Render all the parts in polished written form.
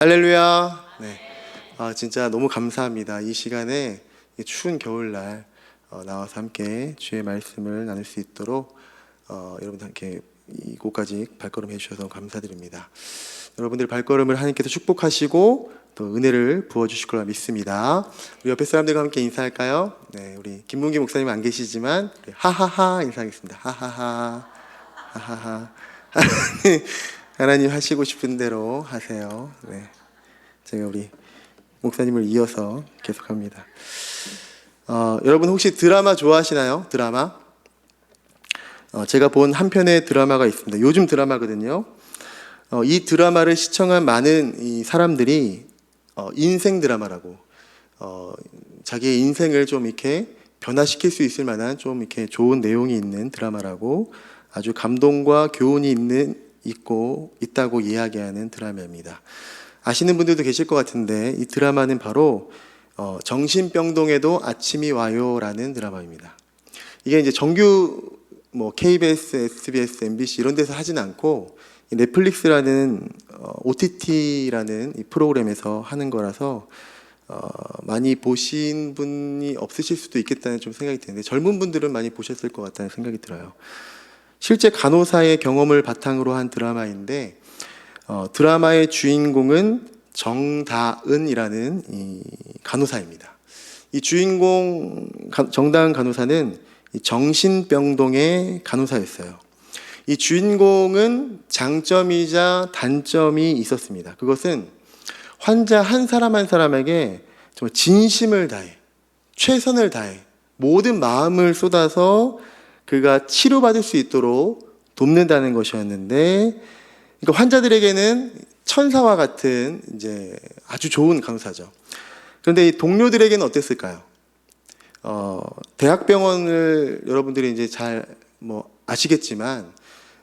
할렐루야. 네. 진짜 너무 감사합니다. 이 시간에 추운 겨울날 나와서 함께 주의 말씀을 나눌 수 있도록 여러분들 함께 이곳까지 발걸음 해주셔서 감사드립니다. 여러분들 발걸음을 하나님께서 축복하시고 또 은혜를 부어주실 거라 믿습니다. 우리 옆에 사람들과 함께 인사할까요? 네, 우리 김문기 목사님 안 계시지만 하하하 인사하겠습니다. 하하하 하하하. 하나님 하시고 싶은 대로 하세요. 네, 제가 우리 목사님을 이어서 계속합니다. 여러분 혹시 드라마 좋아하시나요? 드라마? 제가 본 한 편의 드라마가 있습니다. 요즘 드라마거든요. 이 드라마를 시청한 많은 이 사람들이 인생 드라마라고 자기의 인생을 좀 이렇게 변화시킬 수 있을 만한 좀 이렇게 좋은 내용이 있는 드라마라고 아주 감동과 교훈이 있다고 이야기하는 드라마입니다. 아시는 분들도 계실 것 같은데 이 드라마는 바로 정신병동에도 아침이 와요라는 드라마입니다. 이게 이제 정규 KBS, SBS, MBC 이런 데서 하진 않고 넷플릭스라는 OTT라는 이 프로그램에서 하는 거라서 많이 보신 분이 없으실 수도 있겠다는 좀 생각이 드는데 젊은 분들은 많이 보셨을 것 같다는 생각이 들어요. 실제 간호사의 경험을 바탕으로 한 드라마인데 드라마의 주인공은 정다은이라는 이 간호사입니다. 이 주인공 정다은 간호사는 정신병동의 간호사였어요. 이 주인공은 장점이자 단점이 있었습니다. 그것은 환자 한 사람 한 사람에게 정말 진심을 다해, 최선을 다해, 모든 마음을 쏟아서 그가 치료받을 수 있도록 돕는다는 것이었는데, 그러니까 환자들에게는 천사와 같은 이제 아주 좋은 간호사죠. 그런데 이 동료들에게는 어땠을까요? 대학병원을 여러분들이 이제 잘 아시겠지만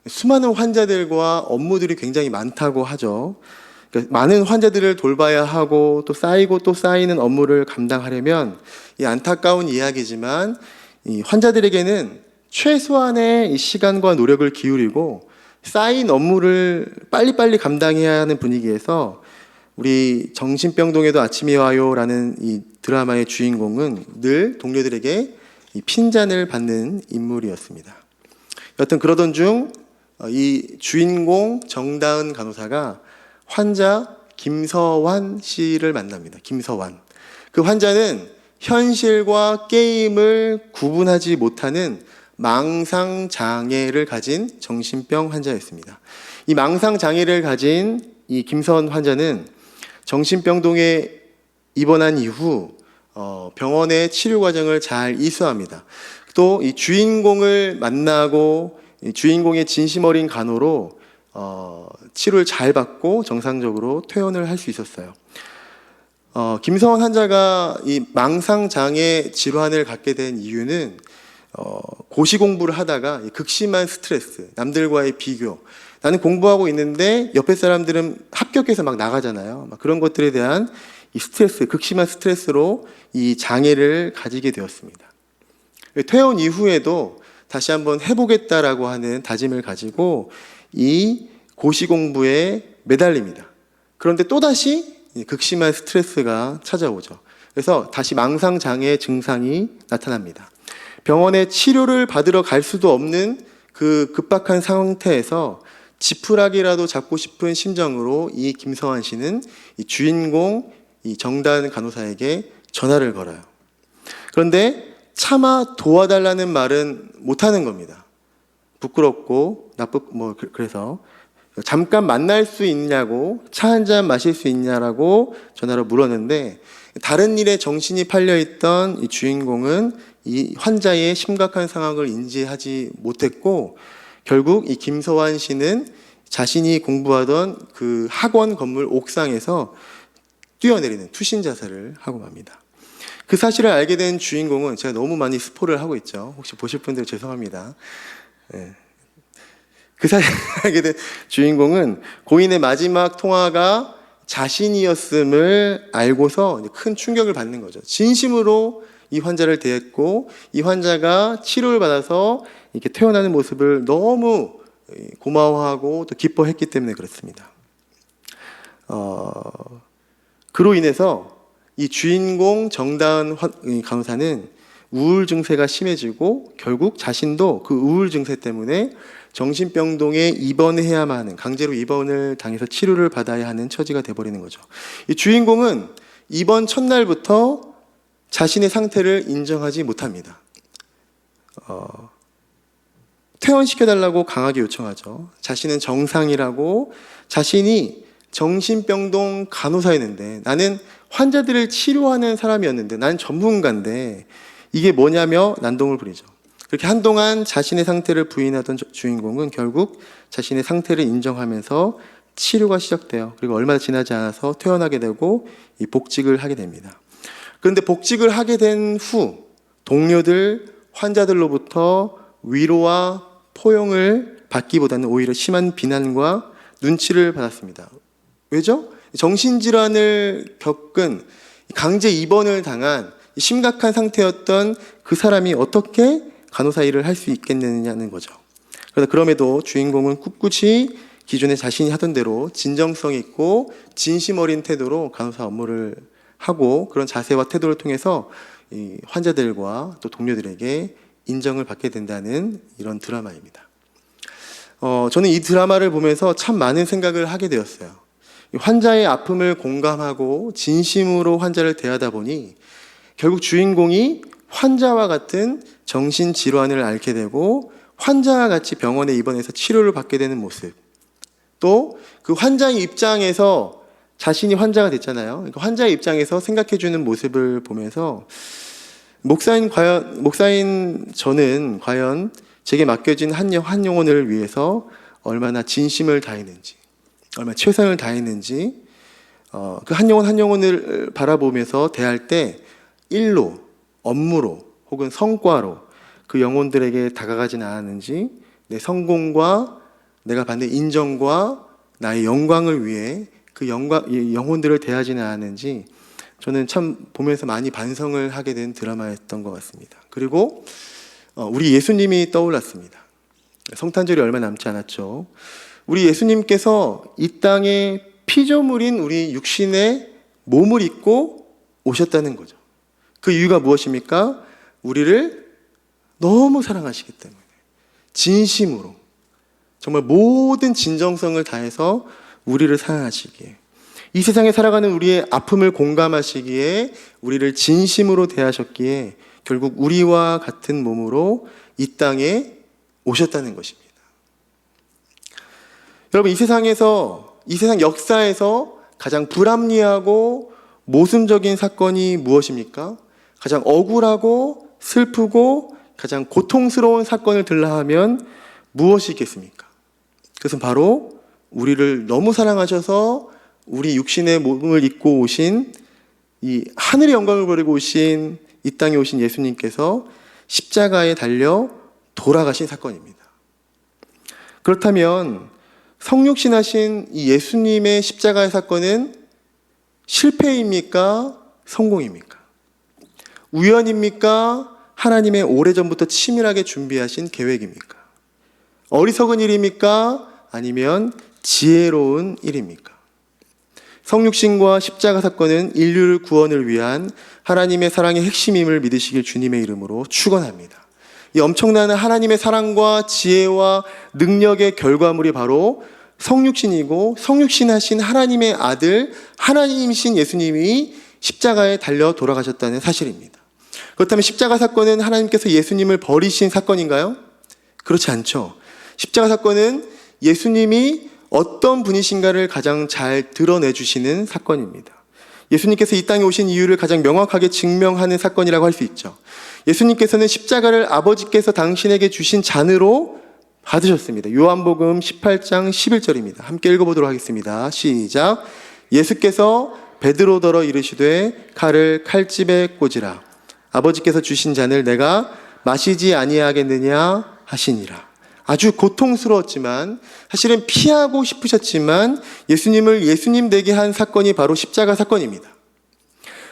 수많은 환자들과 업무들이 굉장히 많다고 하죠. 그러니까 많은 환자들을 돌봐야 하고 또 쌓이고 또 쌓이는 업무를 감당하려면 이 안타까운 이야기지만 이 환자들에게는 최소한의 이 시간과 노력을 기울이고 쌓인 업무를 빨리빨리 감당해야 하는 분위기에서 우리 정신병동에도 아침이 와요라는 이 드라마의 주인공은 늘 동료들에게 이 핀잔을 받는 인물이었습니다. 여튼 그러던 중 이 주인공 정다은 간호사가 환자 김서환 씨를 만납니다. 김서환. 그 환자는 현실과 게임을 구분하지 못하는 망상장애를 가진 정신병 환자였습니다. 이 망상장애를 가진 이 김서환 환자는 정신병동에 입원한 이후 병원의 치료 과정을 잘 이수합니다. 또 이 주인공을 만나고 이 주인공의 진심 어린 간호로 치료를 잘 받고 정상적으로 퇴원을 할 수 있었어요. 김서환 환자가 이 망상장애 질환을 갖게 된 이유는 고시 공부를 하다가 극심한 스트레스, 남들과의 비교, 나는 공부하고 있는데 옆에 사람들은 합격해서 막 나가잖아요. 막 그런 것들에 대한 이 스트레스, 극심한 스트레스로 이 장애를 가지게 되었습니다. 퇴원 이후에도 다시 한번 해보겠다라고 하는 다짐을 가지고 이 고시 공부에 매달립니다. 그런데 또다시 극심한 스트레스가 찾아오죠. 그래서 다시 망상장애 증상이 나타납니다. 병원에 치료를 받으러 갈 수도 없는 그 급박한 상태에서 지푸라기라도 잡고 싶은 심정으로 이 김서환 씨는 이 주인공 이 정다은 간호사에게 전화를 걸어요. 그런데 차마 도와달라는 말은 못하는 겁니다. 부끄럽고 그래서 잠깐 만날 수 있냐고, 차 한잔 마실 수 있냐라고 전화로 물었는데 다른 일에 정신이 팔려있던 이 주인공은 이 환자의 심각한 상황을 인지하지 못했고 결국 이 김서환 씨는 자신이 공부하던 그 학원 건물 옥상에서 뛰어내리는 투신 자살을 하고 맙니다. 그 사실을 알게 된 주인공은, 제가 너무 많이 스포를 하고 있죠. 혹시 보실 분들 죄송합니다. 네. 그 사실을 알게 된 주인공은 고인의 마지막 통화가 자신이었음을 알고서 큰 충격을 받는 거죠. 진심으로 이 환자를 대했고 이 환자가 치료를 받아서 이렇게 퇴원하는 모습을 너무 고마워하고 또 기뻐했기 때문에 그렇습니다. 그로 인해서 이 주인공 정다은 간호사는 우울 증세가 심해지고 결국 자신도 그 우울 증세 때문에 정신병동에 입원해야만 하는, 강제로 입원을 당해서 치료를 받아야 하는 처지가 돼버리는 거죠. 이 주인공은 입원 첫날부터 자신의 상태를 인정하지 못합니다. 퇴원시켜달라고 강하게 요청하죠. 자신은 정상이라고, 자신이 정신병동 간호사였는데, 나는 환자들을 치료하는 사람이었는데, 난 전문가인데 이게 뭐냐며 난동을 부리죠. 그렇게 한동안 자신의 상태를 부인하던 주인공은 결국 자신의 상태를 인정하면서 치료가 시작돼요. 그리고 얼마 지나지 않아서 퇴원하게 되고 이 복직을 하게 됩니다. 그런데 복직을 하게 된 후 동료들, 환자들로부터 위로와 포용을 받기보다는 오히려 심한 비난과 눈치를 받았습니다. 왜죠? 정신질환을 겪은, 강제 입원을 당한 심각한 상태였던 그 사람이 어떻게 간호사 일을 할 수 있겠느냐는 거죠. 그럼에도 주인공은 꿋꿋이 기존에 자신이 하던 대로 진정성 있고 진심 어린 태도로 간호사 업무를 하고, 그런 자세와 태도를 통해서 이 환자들과 또 동료들에게 인정을 받게 된다는 이런 드라마입니다. 저는 이 드라마를 보면서 참 많은 생각을 하게 되었어요. 환자의 아픔을 공감하고 진심으로 환자를 대하다 보니 결국 주인공이 환자와 같은 정신질환을 앓게 되고 환자와 같이 병원에 입원해서 치료를 받게 되는 모습, 또 그 환자의 입장에서 자신이 환자가 됐잖아요. 그러니까 환자의 입장에서 생각해주는 모습을 보면서 목사인 저는 과연 제게 맡겨진 한 영혼을 위해서 얼마나 진심을 다했는지, 얼마나 최선을 다했는지, 그 한 영혼을 바라보면서 대할 때 일로, 업무로 혹은 성과로 그 영혼들에게 다가가진 않았는지, 내 성공과 내가 받는 인정과 나의 영광을 위해 그 영혼들을 대하지는 않았는지 저는 참 보면서 많이 반성을 하게 된 드라마였던 것 같습니다. 그리고 우리 예수님이 떠올랐습니다. 성탄절이 얼마 남지 않았죠. 우리 예수님께서 이 땅에 피조물인 우리 육신의 몸을 입고 오셨다는 거죠. 그 이유가 무엇입니까? 우리를 너무 사랑하시기 때문에, 진심으로, 정말 모든 진정성을 다해서 우리를 사랑하시기에, 이 세상에 살아가는 우리의 아픔을 공감하시기에, 우리를 진심으로 대하셨기에 결국 우리와 같은 몸으로 이 땅에 오셨다는 것입니다. 여러분, 이 세상 역사에서 가장 불합리하고 모순적인 사건이 무엇입니까? 가장 억울하고 슬프고 가장 고통스러운 사건을 들라 하면 무엇이 있겠습니까? 그것은 바로 우리를 너무 사랑하셔서 우리 육신의 몸을 입고 오신, 이 하늘의 영광을 버리고 오신, 이 땅에 오신 예수님께서 십자가에 달려 돌아가신 사건입니다. 그렇다면 성육신하신 이 예수님의 십자가의 사건은 실패입니까? 성공입니까? 우연입니까? 하나님의 오래전부터 치밀하게 준비하신 계획입니까? 어리석은 일입니까? 아니면 지혜로운 일입니까? 성육신과 십자가 사건은 인류를 구원을 위한 하나님의 사랑의 핵심임을 믿으시길 주님의 이름으로 축원합니다. 이 엄청난 하나님의 사랑과 지혜와 능력의 결과물이 바로 성육신이고, 성육신하신 하나님의 아들, 하나님이신 예수님이 십자가에 달려 돌아가셨다는 사실입니다. 그렇다면 십자가 사건은 하나님께서 예수님을 버리신 사건인가요? 그렇지 않죠. 십자가 사건은 예수님이 어떤 분이신가를 가장 잘 드러내주시는 사건입니다. 예수님께서 이 땅에 오신 이유를 가장 명확하게 증명하는 사건이라고 할 수 있죠. 예수님께서는 십자가를 아버지께서 당신에게 주신 잔으로 받으셨습니다. 요한복음 18장 11절입니다. 함께 읽어보도록 하겠습니다. 시작. 예수께서 베드로더러 이르시되 칼을 칼집에 꽂으라. 아버지께서 주신 잔을 내가 마시지 아니하겠느냐 하시니라. 아주 고통스러웠지만, 사실은 피하고 싶으셨지만 예수님을 예수님 되게 한 사건이 바로 십자가 사건입니다.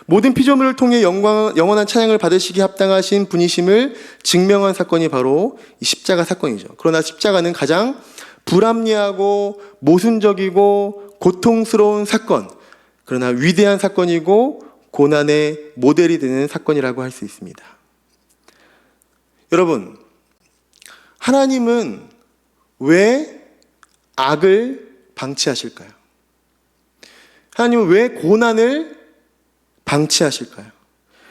모든 피조물을 통해 영원한 찬양을 받으시기 합당하신 분이심을 증명한 사건이 바로 이 십자가 사건이죠. 그러나 십자가는 가장 불합리하고 모순적이고 고통스러운 사건, 그러나 위대한 사건이고 고난의 모델이 되는 사건이라고 할 수 있습니다. 여러분, 하나님은 왜 악을 방치하실까요? 하나님은 왜 고난을 방치하실까요?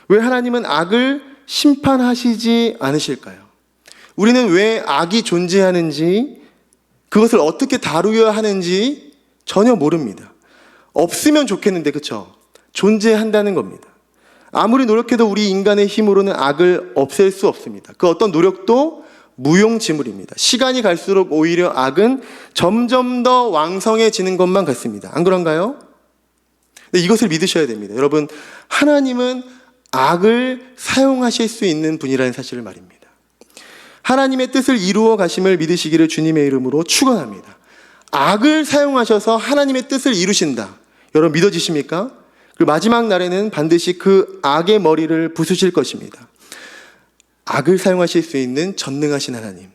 왜 하나님은 악을 심판하시지 않으실까요? 우리는 왜 악이 존재하는지, 그것을 어떻게 다루어야 하는지 전혀 모릅니다. 없으면 좋겠는데, 그렇죠? 존재한다는 겁니다. 아무리 노력해도 우리 인간의 힘으로는 악을 없앨 수 없습니다. 그 어떤 노력도 무용지물입니다. 시간이 갈수록 오히려 악은 점점 더 왕성해지는 것만 같습니다. 안 그런가요? 근데 이것을 믿으셔야 됩니다. 여러분, 하나님은 악을 사용하실 수 있는 분이라는 사실을 말입니다. 하나님의 뜻을 이루어 가심을 믿으시기를 주님의 이름으로 축원합니다. 악을 사용하셔서 하나님의 뜻을 이루신다. 여러분 믿어지십니까? 그리고 마지막 날에는 반드시 그 악의 머리를 부수실 것입니다. 악을 사용하실 수 있는 전능하신 하나님.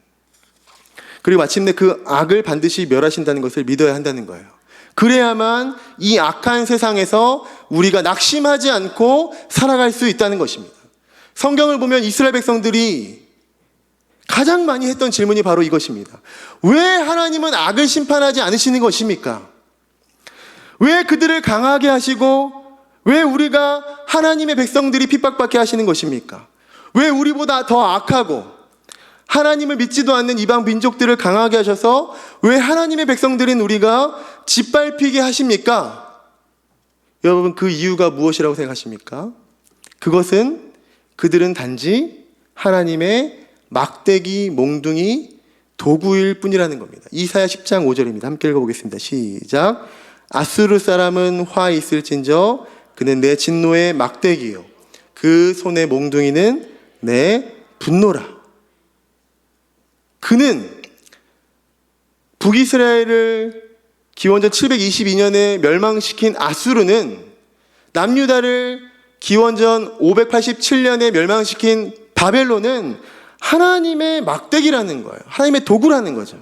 그리고 마침내 그 악을 반드시 멸하신다는 것을 믿어야 한다는 거예요. 그래야만 이 악한 세상에서 우리가 낙심하지 않고 살아갈 수 있다는 것입니다. 성경을 보면 이스라엘 백성들이 가장 많이 했던 질문이 바로 이것입니다. 왜 하나님은 악을 심판하지 않으시는 것입니까? 왜 그들을 강하게 하시고 왜 우리가 하나님의 백성들이 핍박받게 하시는 것입니까? 왜 우리보다 더 악하고 하나님을 믿지도 않는 이방 민족들을 강하게 하셔서 왜 하나님의 백성들인 우리가 짓밟히게 하십니까? 여러분, 그 이유가 무엇이라고 생각하십니까? 그것은 그들은 단지 하나님의 막대기, 몽둥이, 도구일 뿐이라는 겁니다. 이사야 10장 5절입니다. 함께 읽어보겠습니다. 시작. 아수르 사람은 화 있을진저 그는 내 진노의 막대기요 그 손의 몽둥이는 내 분노라. 그는 북이스라엘을 기원전 722년에 멸망시킨 아수르는 남유다를 기원전 587년에 멸망시킨 바벨론은 하나님의 막대기라는 거예요. 하나님의 도구라는 거죠.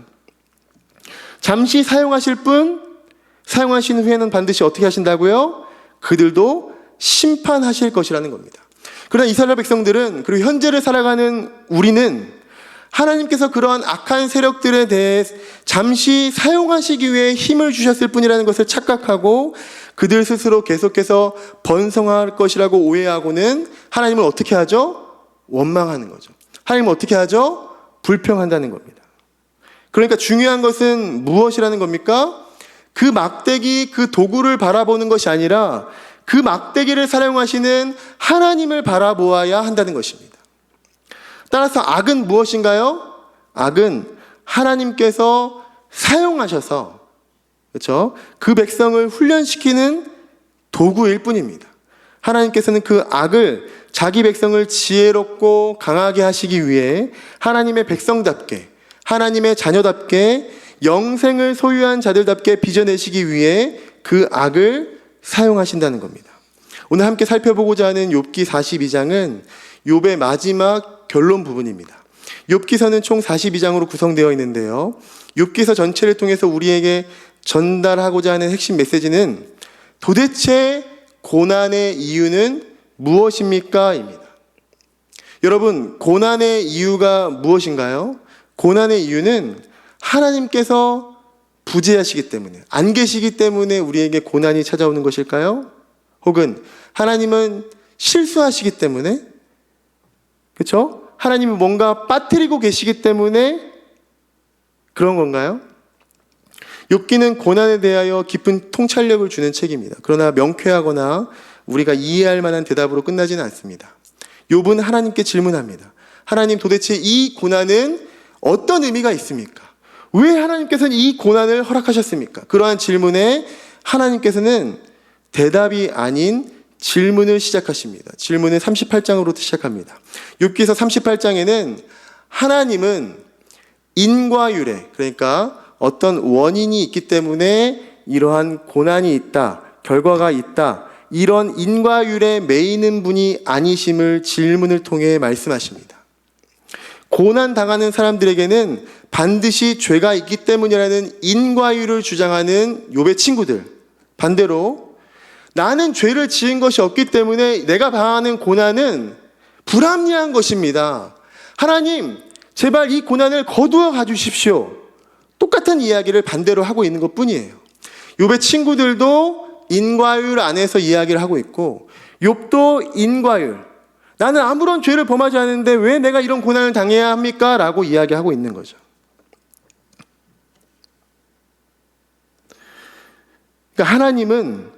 잠시 사용하실 분, 사용하신 후에는 반드시 어떻게 하신다고요? 그들도 심판하실 것이라는 겁니다. 그러나 이스라엘 백성들은, 그리고 현재를 살아가는 우리는 하나님께서 그러한 악한 세력들에 대해 잠시 사용하시기 위해 힘을 주셨을 뿐이라는 것을 착각하고 그들 스스로 계속해서 번성할 것이라고 오해하고는 하나님을 어떻게 하죠? 원망하는 거죠. 하나님은 어떻게 하죠? 불평한다는 겁니다. 그러니까 중요한 것은 무엇이라는 겁니까? 그 막대기, 그 도구를 바라보는 것이 아니라 그 막대기를 사용하시는 하나님을 바라보아야 한다는 것입니다. 따라서 악은 무엇인가요? 악은 하나님께서 사용하셔서, 그렇죠? 그 백성을 훈련시키는 도구일 뿐입니다. 하나님께서는 그 악을 자기 백성을 지혜롭고 강하게 하시기 위해 하나님의 백성답게, 하나님의 자녀답게, 영생을 소유한 자들답게 빚어내시기 위해 그 악을 사용하신다는 겁니다. 오늘 함께 살펴보고자 하는 욥기 42장은 욥의 마지막 결론 부분입니다. 욥기서는 총 42장으로 구성되어 있는데요. 욥기서 전체를 통해서 우리에게 전달하고자 하는 핵심 메시지는 도대체 고난의 이유는 무엇입니까? 입니다. 여러분, 고난의 이유가 무엇인가요? 고난의 이유는 하나님께서 부재하시기 때문에, 안 계시기 때문에 우리에게 고난이 찾아오는 것일까요? 혹은 하나님은 실수하시기 때문에, 그렇죠? 하나님이 뭔가 빠뜨리고 계시기 때문에 그런 건가요? 욥기는 고난에 대하여 깊은 통찰력을 주는 책입니다. 그러나 명쾌하거나 우리가 이해할 만한 대답으로 끝나지는 않습니다. 욥은 하나님께 질문합니다. 하나님, 도대체 이 고난은 어떤 의미가 있습니까? 왜 하나님께서는 이 고난을 허락하셨습니까? 그러한 질문에 하나님께서는 대답이 아닌 질문을 시작하십니다. 질문은 38장으로 시작합니다. 욥기서 38장에는 하나님은 인과율에, 그러니까 어떤 원인이 있기 때문에 이러한 고난이 있다, 결과가 있다, 이런 인과율에 매이는 분이 아니심을 질문을 통해 말씀하십니다. 고난 당하는 사람들에게는 반드시 죄가 있기 때문이라는 인과율을 주장하는 욥의 친구들, 반대로 나는 죄를 지은 것이 없기 때문에 내가 당하는 고난은 불합리한 것입니다. 하나님, 제발 이 고난을 거두어 가주십시오. 똑같은 이야기를 반대로 하고 있는 것뿐이에요. 욥의 친구들도 인과율 안에서 이야기를 하고 있고, 욥도 인과율, 나는 아무런 죄를 범하지 않는데 왜 내가 이런 고난을 당해야 합니까? 라고 이야기하고 있는 거죠. 그러니까 하나님은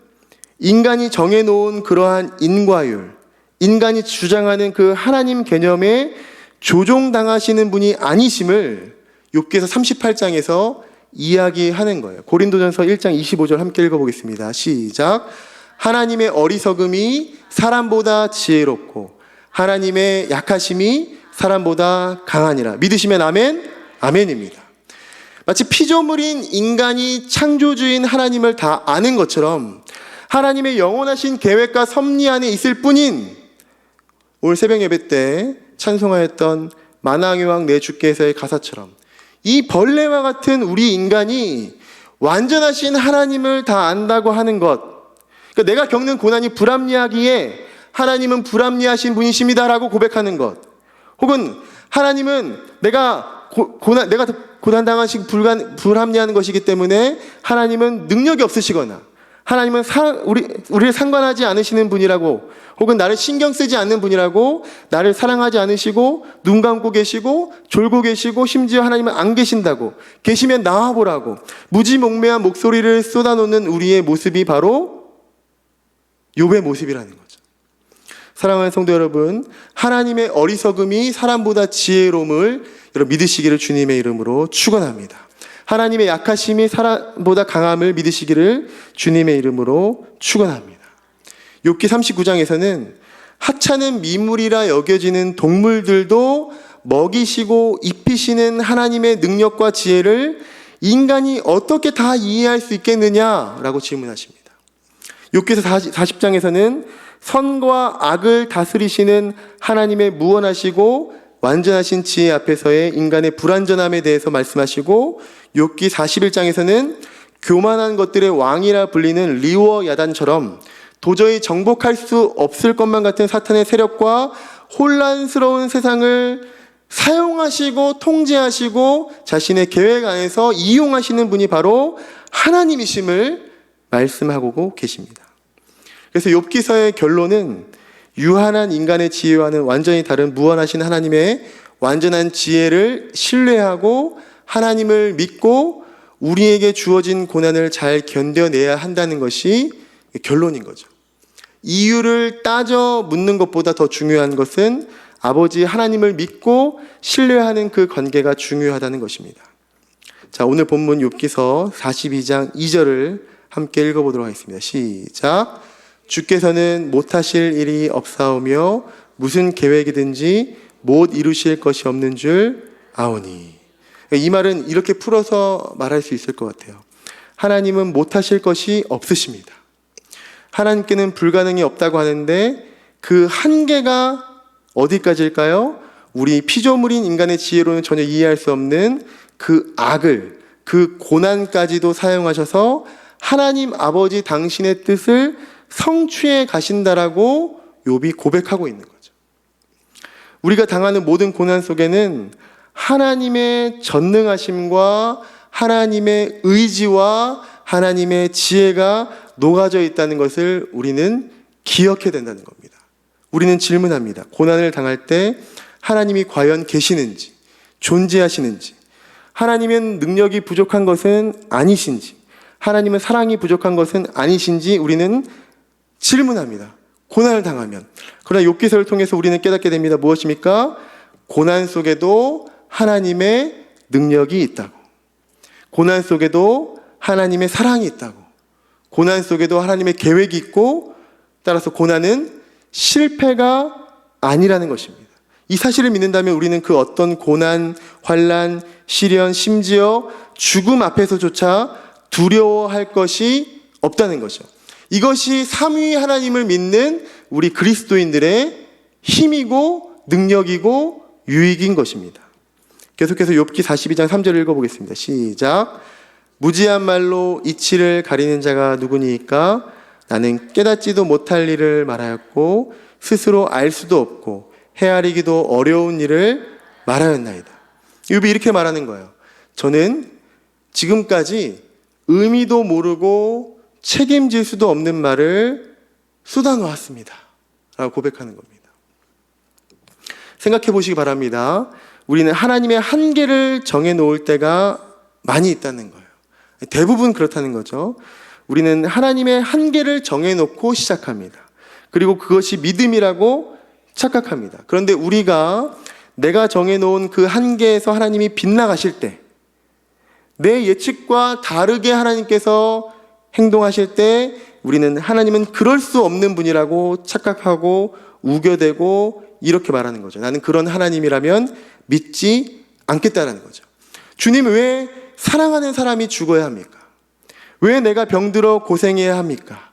인간이 정해놓은 그러한 인과율, 인간이 주장하는 그 하나님 개념에 조종당하시는 분이 아니심을 욥기서 38장에서 이야기하는 거예요. 고린도전서 1장 25절 함께 읽어보겠습니다. 시작. 하나님의 어리석음이 사람보다 지혜롭고 하나님의 약하심이 사람보다 강하니라. 믿으시면 아멘? 아멘입니다. 마치 피조물인 인간이 창조주인 하나님을 다 아는 것처럼 하나님의 영원하신 계획과 섭리 안에 있을 뿐인, 오늘 새벽 예배 때 찬송하였던 만왕의 왕 내 주께서의 가사처럼 이 벌레와 같은 우리 인간이 완전하신 하나님을 다 안다고 하는 것, 그러니까 내가 겪는 고난이 불합리하기에 하나님은 불합리하신 분이십니다라고 고백하는 것, 혹은 하나님은 내가 고난 당하시고 불합리한 것이기 때문에 하나님은 능력이 없으시거나 하나님은 우리를 상관하지 않으시는 분이라고, 혹은 나를 신경 쓰지 않는 분이라고, 나를 사랑하지 않으시고 눈 감고 계시고 졸고 계시고 심지어 하나님은 안 계신다고, 계시면 나와보라고 무지몽매한 목소리를 쏟아놓는 우리의 모습이 바로 욥의 모습이라는 거죠. 사랑하는 성도 여러분, 하나님의 어리석음이 사람보다 지혜로움을 여러분 믿으시기를 주님의 이름으로 축원합니다. 하나님의 약하심이 사람보다 강함을 믿으시기를 주님의 이름으로 축원합니다. 욥기 39장에서는 하찮은 미물이라 여겨지는 동물들도 먹이시고 입히시는 하나님의 능력과 지혜를 인간이 어떻게 다 이해할 수 있겠느냐라고 질문하십니다. 욥기서 40장에서는 선과 악을 다스리시는 하나님의 무언하시고 완전하신 지혜 앞에서의 인간의 불완전함에 대해서 말씀하시고, 욥기 41장에서는 교만한 것들의 왕이라 불리는 리워 야단처럼 도저히 정복할 수 없을 것만 같은 사탄의 세력과 혼란스러운 세상을 사용하시고 통제하시고 자신의 계획 안에서 이용하시는 분이 바로 하나님이심을 말씀하고 계십니다. 그래서 욥기서의 결론은 유한한 인간의 지혜와는 완전히 다른 무한하신 하나님의 완전한 지혜를 신뢰하고 하나님을 믿고 우리에게 주어진 고난을 잘 견뎌내야 한다는 것이 결론인 거죠. 이유를 따져 묻는 것보다 더 중요한 것은 아버지 하나님을 믿고 신뢰하는 그 관계가 중요하다는 것입니다. 자, 오늘 본문 욥기서 42장 2절을 함께 읽어보도록 하겠습니다. 시작. 주께서는 못하실 일이 없사오며 무슨 계획이든지 못 이루실 것이 없는 줄 아오니. 이 말은 이렇게 풀어서 말할 수 있을 것 같아요. 하나님은 못하실 것이 없으십니다. 하나님께는 불가능이 없다고 하는데 그 한계가 어디까지일까요? 우리 피조물인 인간의 지혜로는 전혀 이해할 수 없는 그 악을, 그 고난까지도 사용하셔서 하나님 아버지 당신의 뜻을 성취해 가신다라고 욥이 고백하고 있는 거죠. 우리가 당하는 모든 고난 속에는 하나님의 전능하심과 하나님의 의지와 하나님의 지혜가 녹아져 있다는 것을 우리는 기억해야 된다는 겁니다. 우리는 질문합니다. 고난을 당할 때 하나님이 과연 계시는지, 존재하시는지, 하나님은 능력이 부족한 것은 아니신지, 하나님은 사랑이 부족한 것은 아니신지 우리는 질문합니다. 고난을 당하면. 그러나 욥기서를 통해서 우리는 깨닫게 됩니다. 무엇입니까? 고난 속에도 하나님의 능력이 있다고, 고난 속에도 하나님의 사랑이 있다고, 고난 속에도 하나님의 계획이 있고, 따라서 고난은 실패가 아니라는 것입니다. 이 사실을 믿는다면 우리는 그 어떤 고난, 환난, 시련, 심지어 죽음 앞에서조차 두려워할 것이 없다는 거죠. 이것이 삼위 하나님을 믿는 우리 그리스도인들의 힘이고 능력이고 유익인 것입니다. 계속해서 욥기 42장 3절을 읽어보겠습니다. 시작. 무지한 말로 이치를 가리는 자가 누구니까? 나는 깨닫지도 못할 일을 말하였고 스스로 알 수도 없고 헤아리기도 어려운 일을 말하였나이다. 욥이 이렇게 말하는 거예요. 저는 지금까지 의미도 모르고 책임질 수도 없는 말을 쏟아놓았습니다 라고 고백하는 겁니다. 생각해 보시기 바랍니다. 우리는 하나님의 한계를 정해놓을 때가 많이 있다는 거예요. 대부분 그렇다는 거죠. 우리는 하나님의 한계를 정해놓고 시작합니다. 그리고 그것이 믿음이라고 착각합니다. 그런데 우리가 내가 정해놓은 그 한계에서 하나님이 빗나가실 때, 내 예측과 다르게 하나님께서 행동하실 때 우리는 하나님은 그럴 수 없는 분이라고 착각하고 우겨대고 이렇게 말하는 거죠. 나는 그런 하나님이라면 믿지 않겠다라는 거죠. 주님, 왜 사랑하는 사람이 죽어야 합니까? 왜 내가 병들어 고생해야 합니까?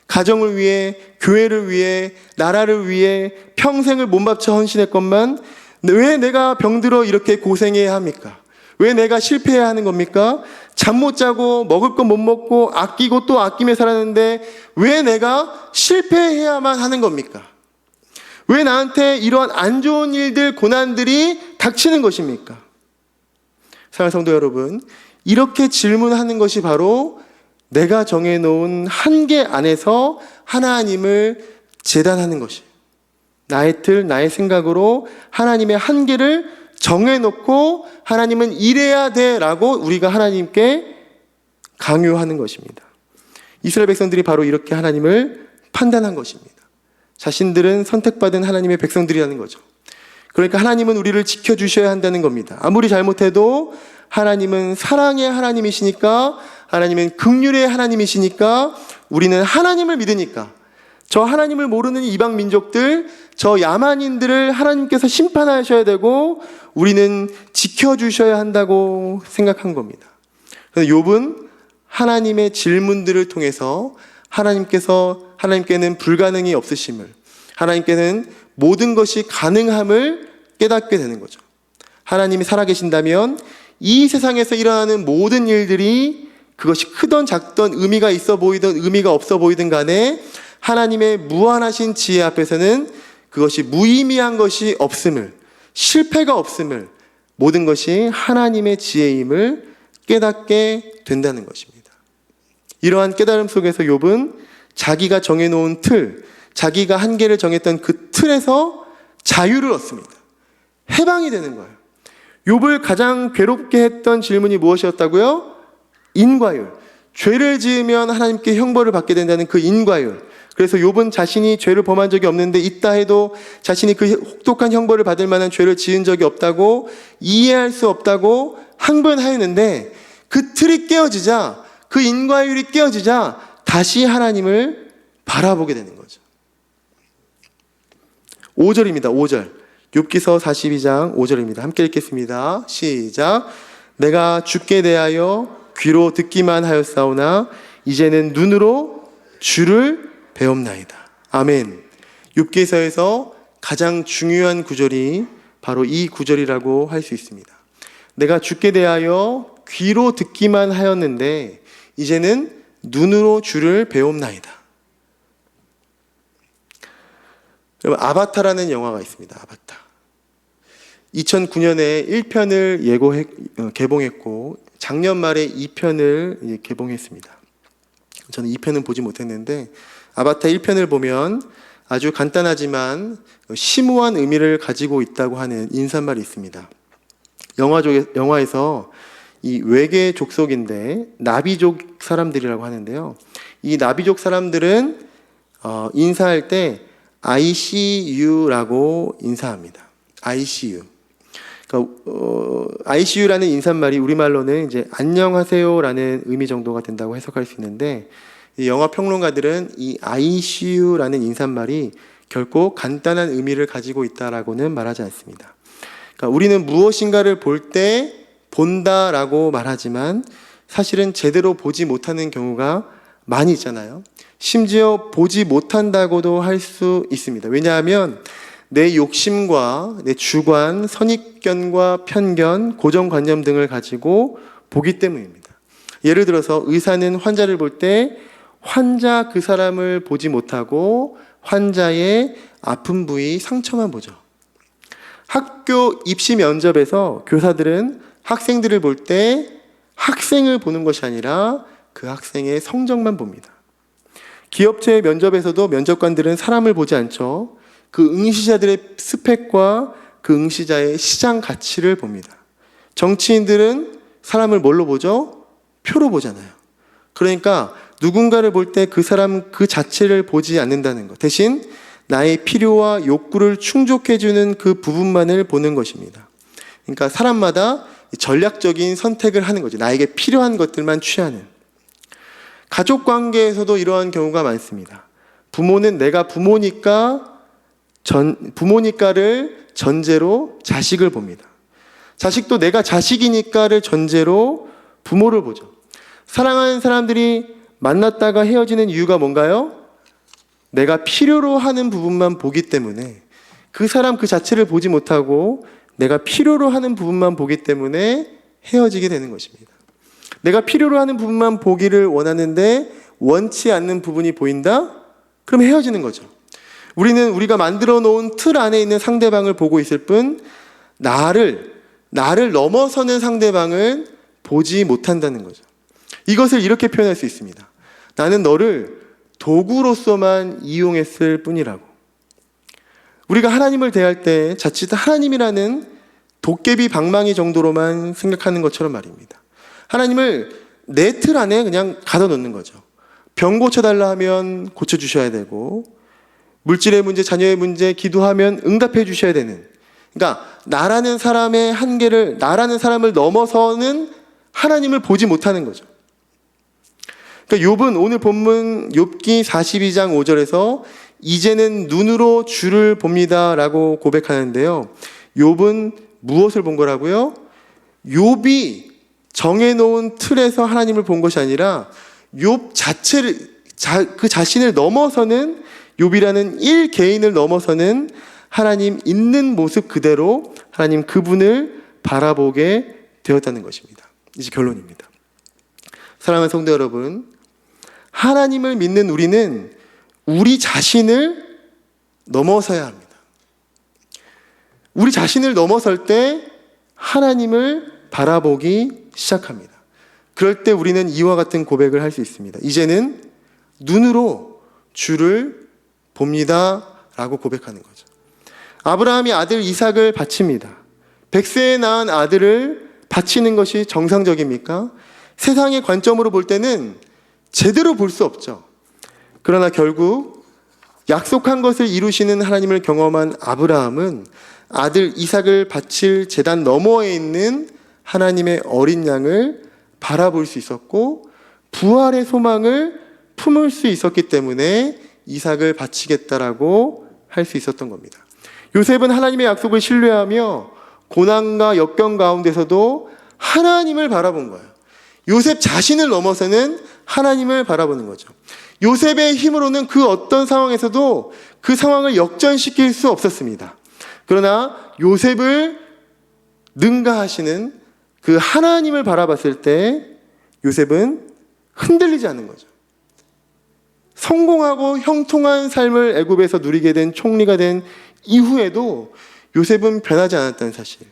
가정을 위해, 교회를 위해, 나라를 위해 평생을 몸바쳐 헌신했건만 왜 내가 병들어 이렇게 고생해야 합니까? 왜 내가 실패해야 하는 겁니까? 잠 못 자고 먹을 거 못 먹고 아끼고 또 아끼며 살았는데 왜 내가 실패해야만 하는 겁니까? 왜 나한테 이러한 안 좋은 일들, 고난들이 닥치는 것입니까? 사랑하는 성도 여러분, 이렇게 질문하는 것이 바로 내가 정해놓은 한계 안에서 하나님을 재단하는 것이에요. 나의 틀, 나의 생각으로 하나님의 한계를 정해놓고 하나님은 이래야 돼라고 우리가 하나님께 강요하는 것입니다. 이스라엘 백성들이 바로 이렇게 하나님을 판단한 것입니다. 자신들은 선택받은 하나님의 백성들이라는 거죠. 그러니까 하나님은 우리를 지켜주셔야 한다는 겁니다. 아무리 잘못해도 하나님은 사랑의 하나님이시니까, 하나님은 긍휼의 하나님이시니까, 우리는 하나님을 믿으니까 저 하나님을 모르는 이방 민족들, 저 야만인들을 하나님께서 심판하셔야 되고 우리는 지켜주셔야 한다고 생각한 겁니다. 그래서 욥은 하나님의 질문들을 통해서 하나님께는 불가능이 없으심을, 하나님께는 모든 것이 가능함을 깨닫게 되는 거죠. 하나님이 살아계신다면 이 세상에서 일어나는 모든 일들이 그것이 크던 작던 의미가 있어 보이든 의미가 없어 보이든 간에 하나님의 무한하신 지혜 앞에서는 그것이 무의미한 것이 없음을, 실패가 없음을, 모든 것이 하나님의 지혜임을 깨닫게 된다는 것입니다. 이러한 깨달음 속에서 욥은 자기가 정해놓은 틀, 자기가 한계를 정했던 그 틀에서 자유를 얻습니다. 해방이 되는 거예요. 욥을 가장 괴롭게 했던 질문이 무엇이었다고요? 인과율. 죄를 지으면 하나님께 형벌을 받게 된다는 그 인과율. 그래서 욥은 자신이 죄를 범한 적이 없는데 있다 해도 자신이 그 혹독한 형벌을 받을 만한 죄를 지은 적이 없다고, 이해할 수 없다고 항변하였는데 그 틀이 깨어지자, 그 인과율이 깨어지자 다시 하나님을 바라보게 되는 거죠. 5절입니다. 5절. 욥기서 42장 5절입니다. 함께 읽겠습니다. 시작. 내가 주께 대하여 귀로 듣기만 하였사오나 이제는 눈으로 주를 배움나이다. 아멘. 욥기서에서 가장 중요한 구절이 바로 이 구절이라고 할 수 있습니다. 내가 주께 대하여 귀로 듣기만 하였는데 이제는 눈으로 주를 배움나이다. 여러분, 아바타라는 영화가 있습니다. 아바타. 2009년에 1편을 개봉했고 작년 말에 2편을 개봉했습니다. 저는 2편은 보지 못했는데 아바타 1편을 보면 아주 간단하지만 심오한 의미를 가지고 있다고 하는 인사말이 있습니다. 영화에서 이 외계 족속인데 나비족 사람들이라고 하는데요. 이 나비족 사람들은 인사할 때 ICU라고 인사합니다. ICU. 그러니까 ICU라는 인사말이 우리말로는 이제 안녕하세요라는 의미 정도가 된다고 해석할 수 있는데, 이 영화 평론가들은 이 ICU라는 인사말이 결코 간단한 의미를 가지고 있다라고는 말하지 않습니다. 그러니까 우리는 무엇인가를 볼 때 본다라고 말하지만 사실은 제대로 보지 못하는 경우가 많이 있잖아요. 심지어 보지 못한다고도 할 수 있습니다. 왜냐하면 내 욕심과 내 주관, 선입견과 편견, 고정관념 등을 가지고 보기 때문입니다. 예를 들어서 의사는 환자를 볼 때 환자 그 사람을 보지 못하고 환자의 아픈 부위, 상처만 보죠. 학교 입시 면접에서 교사들은 학생들을 볼 때 학생을 보는 것이 아니라 그 학생의 성적만 봅니다. 기업체 면접에서도 면접관들은 사람을 보지 않죠. 그 응시자들의 스펙과 그 응시자의 시장 가치를 봅니다. 정치인들은 사람을 뭘로 보죠? 표로 보잖아요. 그러니까 누군가를 볼 때 그 사람 그 자체를 보지 않는다는 것. 대신 나의 필요와 욕구를 충족해주는 그 부분만을 보는 것입니다. 그러니까 사람마다 전략적인 선택을 하는 거죠. 나에게 필요한 것들만 취하는. 가족 관계에서도 이러한 경우가 많습니다. 부모는 내가 부모니까를 전제로 자식을 봅니다. 자식도 내가 자식이니까를 전제로 부모를 보죠. 사랑하는 사람들이 만났다가 헤어지는 이유가 뭔가요? 내가 필요로 하는 부분만 보기 때문에, 그 사람 그 자체를 보지 못하고 내가 필요로 하는 부분만 보기 때문에 헤어지게 되는 것입니다. 내가 필요로 하는 부분만 보기를 원하는데 원치 않는 부분이 보인다? 그럼 헤어지는 거죠. 우리는 우리가 만들어 놓은 틀 안에 있는 상대방을 보고 있을 뿐 나를 넘어서는 상대방을 보지 못한다는 거죠. 이것을 이렇게 표현할 수 있습니다. 나는 너를 도구로서만 이용했을 뿐이라고. 우리가 하나님을 대할 때 자칫 하나님이라는 도깨비 방망이 정도로만 생각하는 것처럼 말입니다. 하나님을 내 틀 안에 그냥 가둬놓는 거죠. 병 고쳐달라 하면 고쳐주셔야 되고, 물질의 문제, 자녀의 문제 기도하면 응답해 주셔야 되는, 그러니까 나라는 사람의 한계를, 나라는 사람을 넘어서는 하나님을 보지 못하는 거죠. 그러니까 욥은 오늘 본문 욥기 42장 5절에서 이제는 눈으로 주를 봅니다 라고 고백하는데요. 욥은 무엇을 본 거라고요? 욥이 정해놓은 틀에서 하나님을 본 것이 아니라 욥 자체를, 그 자신을 넘어서는, 욥이라는 1개인을 넘어서는 하나님 있는 모습 그대로 하나님 그분을 바라보게 되었다는 것입니다. 이제 결론입니다. 사랑하는 성도 여러분, 하나님을 믿는 우리는 우리 자신을 넘어서야 합니다. 우리 자신을 넘어설 때 하나님을 바라보기 시작합니다. 그럴 때 우리는 이와 같은 고백을 할 수 있습니다. 이제는 눈으로 주를 봅니다 라고 고백하는 거죠. 아브라함이 아들 이삭을 바칩니다. 100세에 낳은 아들을 바치는 것이 정상적입니까? 세상의 관점으로 볼 때는 제대로 볼 수 없죠. 그러나 결국 약속한 것을 이루시는 하나님을 경험한 아브라함은 아들 이삭을 바칠 제단 너머에 있는 하나님의 어린 양을 바라볼 수 있었고 부활의 소망을 품을 수 있었기 때문에 이삭을 바치겠다라고 할 수 있었던 겁니다. 요셉은 하나님의 약속을 신뢰하며 고난과 역경 가운데서도 하나님을 바라본 거예요. 요셉 자신을 넘어서는 하나님을 바라보는 거죠. 요셉의 힘으로는 그 어떤 상황에서도 그 상황을 역전시킬 수 없었습니다. 그러나 요셉을 능가하시는 그 하나님을 바라봤을 때 요셉은 흔들리지 않는 거죠. 성공하고 형통한 삶을 애굽에서 누리게 된 총리가 된 이후에도 요셉은 변하지 않았다는 사실.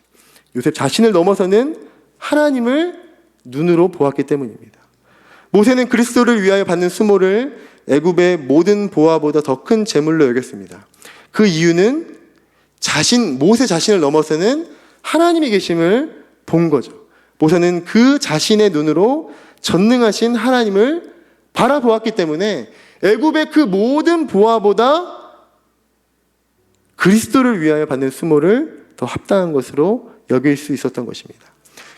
요셉 자신을 넘어서는 하나님을 눈으로 보았기 때문입니다. 모세는 그리스도를 위하여 받는 수모를 애굽의 모든 보화보다 더 큰 재물로 여겼습니다. 그 이유는 모세 자신을 넘어서는 하나님의 계심을 본 거죠. 모세는 그 자신의 눈으로 전능하신 하나님을 바라보았기 때문에 애굽의 그 모든 보화보다 그리스도를 위하여 받는 수모를 더 합당한 것으로 여길 수 있었던 것입니다.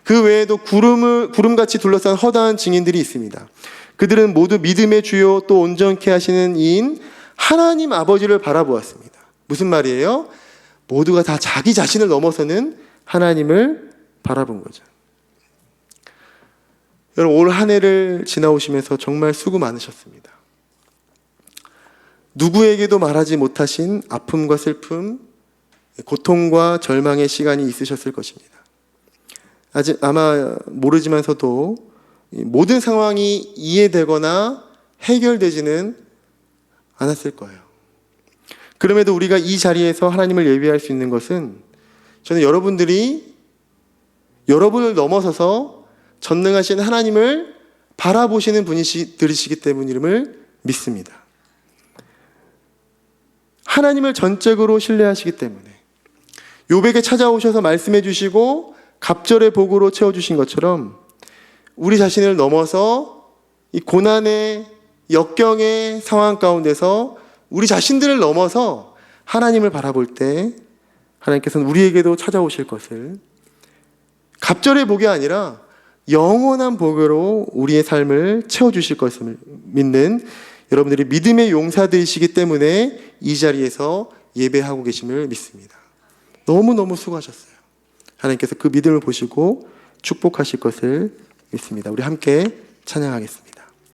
그 외에도 구름같이 둘러싼 허다한 증인들이 있습니다. 그들은 모두 믿음의 주요 또 온전케 하시는 이인 하나님 아버지를 바라보았습니다. 무슨 말이에요? 모두가 다 자기 자신을 넘어서는 하나님을 바라본 거죠. 여러분, 올 한 해를 지나오시면서 정말 수고 많으셨습니다. 누구에게도 말하지 못하신 아픔과 슬픔, 고통과 절망의 시간이 있으셨을 것입니다. 아직 아마 모르지만서도 모든 상황이 이해되거나 해결되지는 않았을 거예요. 그럼에도 우리가 이 자리에서 하나님을 예배할 수 있는 것은 저는 여러분들이 여러분을 넘어서서 전능하신 하나님을 바라보시는 분이시기 때문임을 믿습니다. 하나님을 전적으로 신뢰하시기 때문에 욥에게 찾아오셔서 말씀해 주시고 갑절의 복으로 채워주신 것처럼 우리 자신을 넘어서 이 고난의 역경의 상황 가운데서 우리 자신들을 넘어서 하나님을 바라볼 때 하나님께서는 우리에게도 찾아오실 것을 갑절의 복이 아니라 영원한 복으로 우리의 삶을 채워주실 것을 믿는 여러분들이 믿음의 용사들이시기 때문에 이 자리에서 예배하고 계심을 믿습니다. 너무너무 수고하셨어요. 하나님께서 그 믿음을 보시고 축복하실 것을 믿습니다. 우리 함께 찬양하겠습니다.